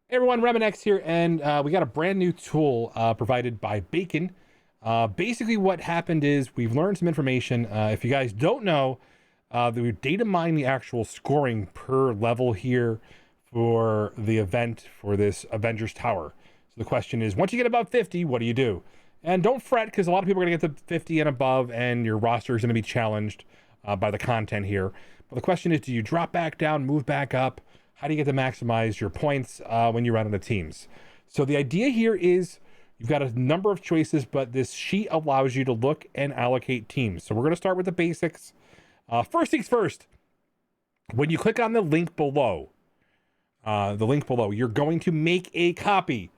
Hey everyone, RemanX here, and we got a brand new tool provided by Bacon. Basically, what happened is we've learned some information. If you guys don't know, we data mine the actual scoring per level here for the event for this Avengers Tower. So the question is, once you get above 50, what do you do? And don't fret, because a lot of people are going to get to 50 and above, and your roster is going to be challenged by the content here. But the question is, do you drop back down, move back up? How do you get to maximize your points when you run into teams? So the idea here is you've got a number of choices, but this sheet allows you to look and allocate teams. So we're going to start with the basics. First things first, when you click on the link below, you're going to make a copy.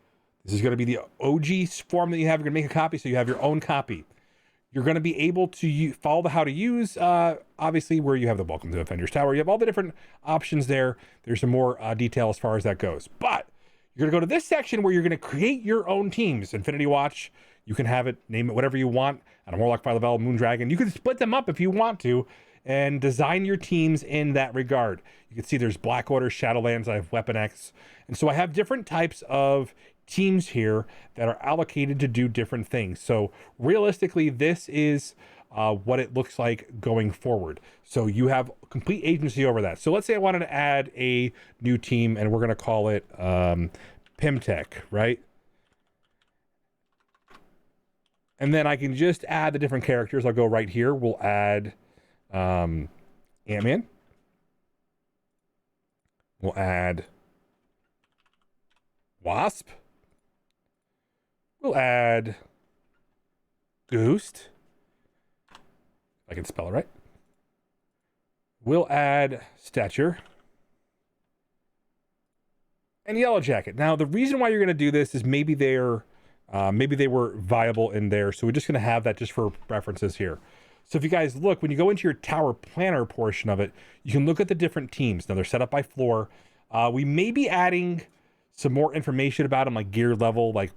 This is going to be the OG form that you have. You're going to make a copy so you have your own copy. You're going to be able to follow the how to use, obviously, where you have the Welcome to Avengers Tower. You have all the different options there. There's some more detail as far as that goes. But you're going to go to this section where you're going to create your own teams. Infinity Watch, you can have it, name it whatever you want. And a Warlock, Fire Level, Moondragon. You can split them up if you want to and design your teams in that regard. You can see there's Black Order, Shadowlands, I have RemanX. And so I have different types of teams here that are allocated to do different things. So realistically, this is what it looks like going forward. So you have complete agency over that. So let's say I wanted to add a new team, and we're going to call it Pimtech, right? And then I can just add the different characters. I'll go right here. We'll add Ant-Man. We'll add Wasp. We'll add Ghost. If I can spell it right. We'll add Stature. And Yellow Jacket. Now, the reason why you're going to do this is maybe they were viable in there. So we're just going to have that just for references here. So if you guys look, when you go into your tower planner portion of it, you can look at the different teams. Now, they're set up by floor. We may be adding some more information about them, like gear level, like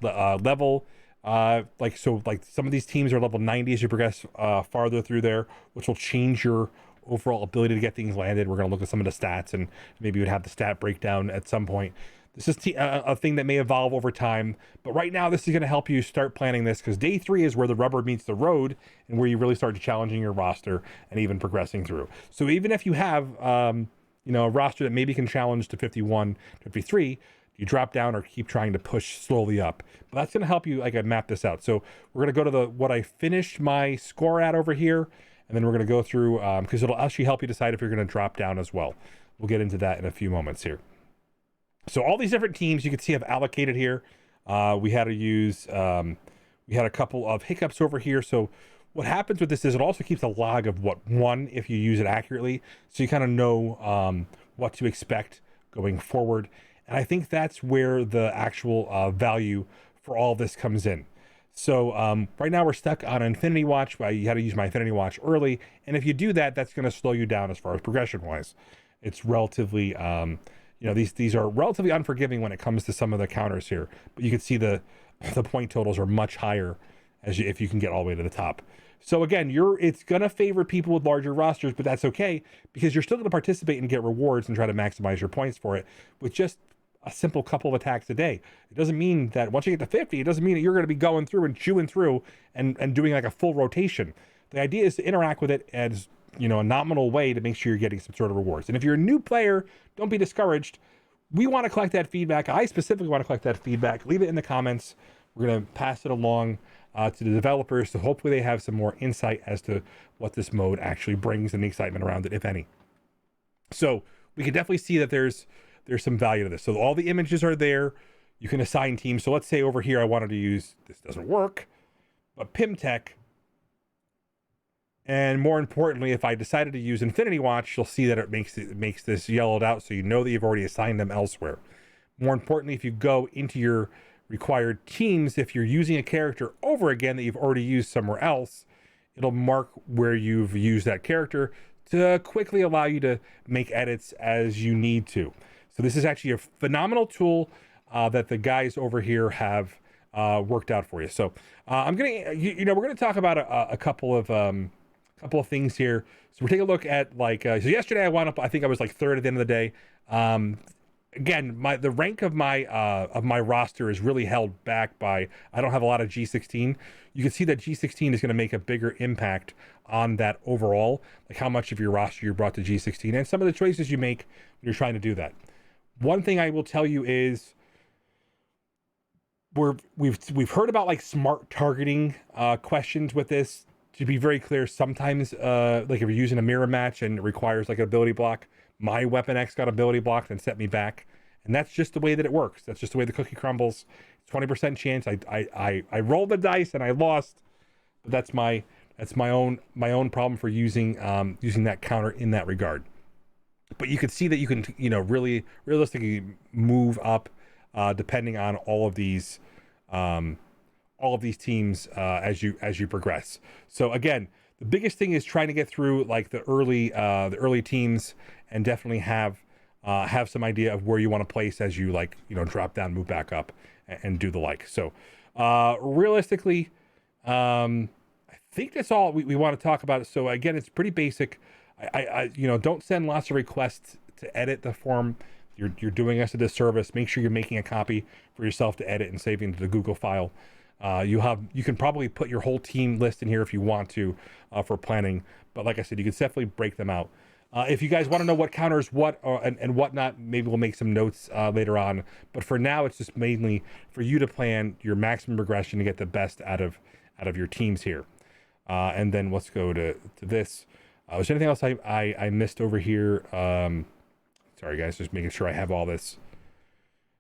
some of these teams are level 90 as you progress farther through there, which will change your overall ability to get things landed. We're going to look at some of the stats, and maybe we'd have the stat breakdown at some point. This is a thing that may evolve over time, but right now this is going to help you start planning this, because day 3 is where the rubber meets the road and where you really start challenging your roster and even progressing through. So even if you have a roster that maybe can challenge to 51, 53, you drop down or keep trying to push slowly up. But that's going to help you map this out. So we're going to go to what I finished my score at over here, and then we're going to go through, because it'll actually help you decide if you're going to drop down as well. We'll get into that in a few moments here. So all these different teams you can see I've allocated here. We had a couple of hiccups over here. So what happens with this is it also keeps a log of what won if you use it accurately. So you kind of know what to expect going forward. And I think that's where the actual value for all this comes in. So right now we're stuck on Infinity Watch. You had to use my Infinity Watch early. And if you do that, that's going to slow you down as far as progression wise. It's relatively, these are relatively unforgiving when it comes to some of the counters here. But you can see the point totals are much higher if you can get all the way to the top. So again, it's going to favor people with larger rosters, but that's okay, because you're still going to participate and get rewards and try to maximize your points for it with just a simple couple of attacks a day. It doesn't mean that once you get to 50, it doesn't mean that you're going to be going through and chewing through and doing like a full rotation. The idea is to interact with it as, a nominal way to make sure you're getting some sort of rewards. And if you're a new player, don't be discouraged. We want to collect that feedback. I specifically want to collect that feedback. Leave it in the comments. We're going to pass it along to the developers, so hopefully they have some more insight as to what this mode actually brings and the excitement around it, if any. So we can definitely see that there's some value to this. So all the images are there. You can assign teams. So let's say over here I wanted to use, this doesn't work, but Pimtech. And more importantly, if I decided to use Infinity Watch, you'll see that it makes this yellowed out, so you know that you've already assigned them elsewhere. More importantly, if you go into your required teams, if you're using a character over again that you've already used somewhere else, it'll mark where you've used that character to quickly allow you to make edits as you need to. So this is actually a phenomenal tool that the guys over here have worked out for you. So we're gonna talk about a couple of things here. So we're taking a look at so yesterday I wound up, I think I was like third at the end of the day. again, the rank of my roster is really held back by I don't have a lot of G16. You can see that G16 is going to make a bigger impact on that overall, like how much of your roster you brought to G16 and some of the choices you make when you're trying to do that. One thing I will tell you is we've heard about like smart targeting questions with this. To be very clear, sometimes like if you're using a mirror match and it requires like an ability block, my RemanX got ability blocked and set me back, and that's just the way that it works. That's just the way the cookie crumbles. 20% chance. I rolled the dice and I lost, but that's my own problem for using that counter in that regard. But you can see that you can really realistically move up depending on all of these teams as you progress. So again, the biggest thing is trying to get through like the early teams and definitely have some idea of where you want to place as you drop down, move back up, and do the like. So realistically, I think that's all we want to talk about. So again, it's pretty basic. I don't send lots of requests to edit the form. You're doing us a disservice. Make sure you're making a copy for yourself to edit and save into the Google file. You can probably put your whole team list in here if you want to for planning. But like I said, you can definitely break them out. If you guys want to know what counters what and whatnot, maybe we'll make some notes later on. But for now, it's just mainly for you to plan your maximum regression to get the best out of your teams here. And then let's go to this. Was there anything else I missed over here? Sorry, guys, just making sure I have all this.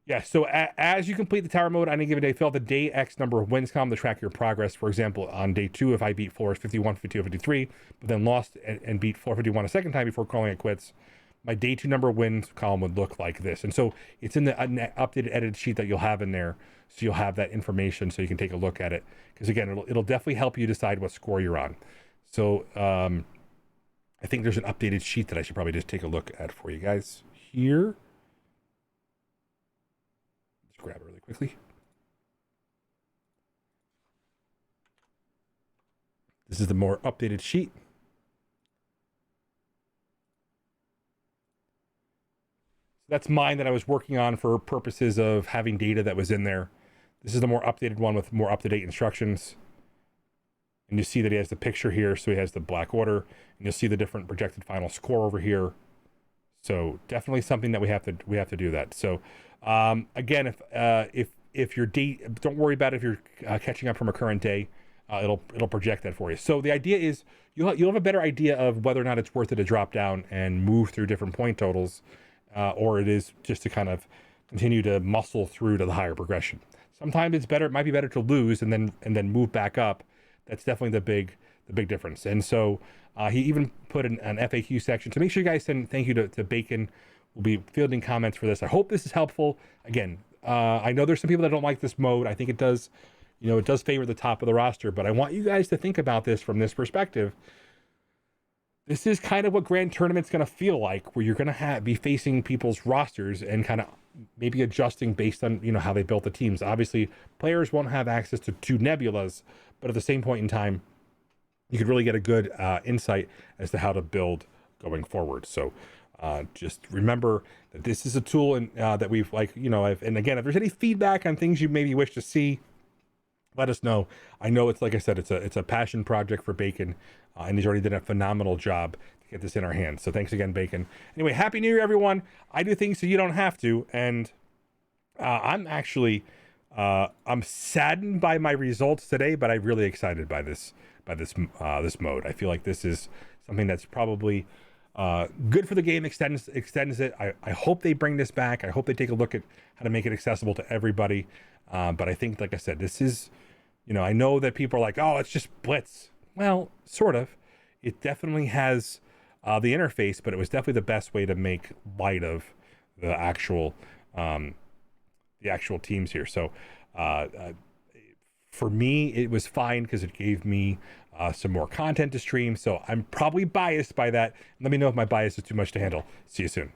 Yeah, so as you complete the tower mode on any given day, fill out the day X number of wins column to track your progress. For example, on day 2, if I beat floors 51, 52, 53, but then lost and beat floor 51 a second time before calling it quits, my day 2 number of wins column would look like this. And so it's in the updated edited sheet that you'll have in there. So you'll have that information so you can take a look at it. Because again, it'll definitely help you decide what score you're on. So I think there's an updated sheet that I should probably just take a look at for you guys here. Grab it really quickly. This is the more updated sheet. That's mine that I was working on for purposes of having data that was in there. This is the more updated one with more up-to-date instructions. And you see that he has the picture here, so he has the black order, and you'll see the different projected final score over here. So definitely something that we have to do that. So again, if your date, don't worry about it if you're catching up from a current day, it'll project that for you. So the idea is you'll have a better idea of whether or not it's worth it to drop down and move through different point totals, or it is just to kind of continue to muscle through to the higher progression. Sometimes it might be better to lose and then move back up. That's definitely the big difference. And so he even put an FAQ section. So make sure you guys send thank you to Bacon. We'll be fielding comments for this. I hope this is helpful. Again, I know there's some people that don't like this mode. I think it does, it does favor the top of the roster, but I want you guys to think about this from this perspective. This is kind of what Grand Tournament's going to feel like, where you're going to be facing people's rosters and kind of maybe adjusting based on, how they built the teams. Obviously, players won't have access to 2 nebulas, but at the same point in time, you could really get a good insight as to how to build going forward. So just remember that this is a tool and that we've and again, if there's any feedback on things you maybe wish to see, let us know. I know it's, like I said, it's a passion project for Bacon, and he's already done a phenomenal job to get this in our hands. So thanks again, Bacon. Anyway, Happy New Year, everyone. I do things so you don't have to, and I'm actually I'm saddened by my results today, but I'm really excited by this mode. I feel like this is something that's probably good for the game, extends it. I hope they bring this back. I hope they take a look at how to make it accessible to everybody. But I think, like I said, this is, I know that people are like, oh, it's just Blitz. Well, sort of. It definitely has the interface, but it was definitely the best way to make light of the actual teams here. So for me, it was fine because it gave me some more content to stream. So I'm probably biased by that. Let me know if my bias is too much to handle. See you soon.